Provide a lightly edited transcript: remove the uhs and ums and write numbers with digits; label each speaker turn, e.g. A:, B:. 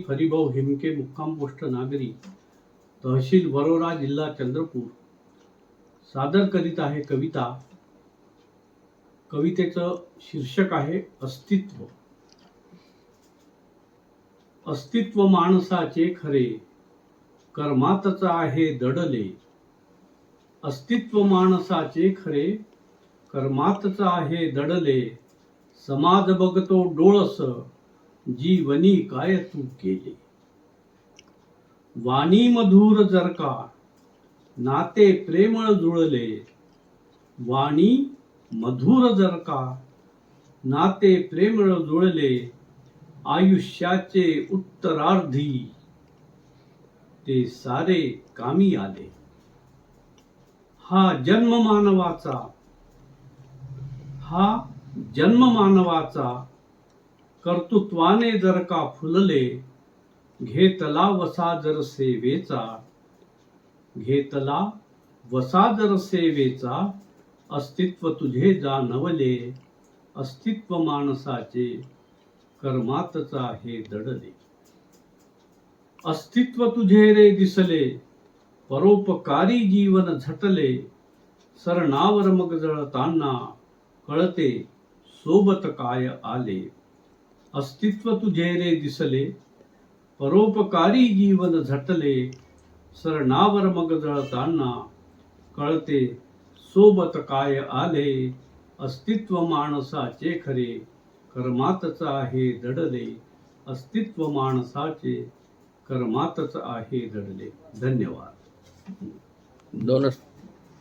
A: फरीभाऊ हेमके, मुक्काम पोस्ट नागरी, तहसील वरोरा, जिल्हा चंद्रपूर सादर करीत आहे कविता. कवितेचं शीर्षक आहे अस्तित्व. अस्तित्व माणसाचे खरे, कर्मातच आहे दडले. अस्तित्व माणसाचे खरे, कर्मातच आहे दडले. समाज बघतो डोळस, जीवनी काय तू केले. वाणी मधुर जर का, नाते प्रेमळ जुळले. वाणी मधुर जर का, नाते प्रेमळ जुळले. आयुष्याचे उत्तरार्धी ते सारे कामी आले. हा जन्म मानवाचा कर्तृत्वाने जर का फुलले. घेतला वसा जर सेवेचा, घेतला वसा जर सेवेचा. अस्तित्व तुझे जाणवले. अस्तित्व माणसाचे कर्मातच आहे दडले. अस्तित्व तुझे रे दिसले, परोपकारी जीवन झटले. सरणावर मग जळताना, कळते सोबत काय आले. अस्तित्व तुझे रे दिसले, परोपकारी जीवन झटले. सरणावर मग जळताना, कळते सोबत काय आले. अस्तित्व माणसाचे खरे, कर्मातच आहे दडले. अस्तित्व माणसाचे कर्मातच आहे दडले. धन्यवाद.
B: दोनच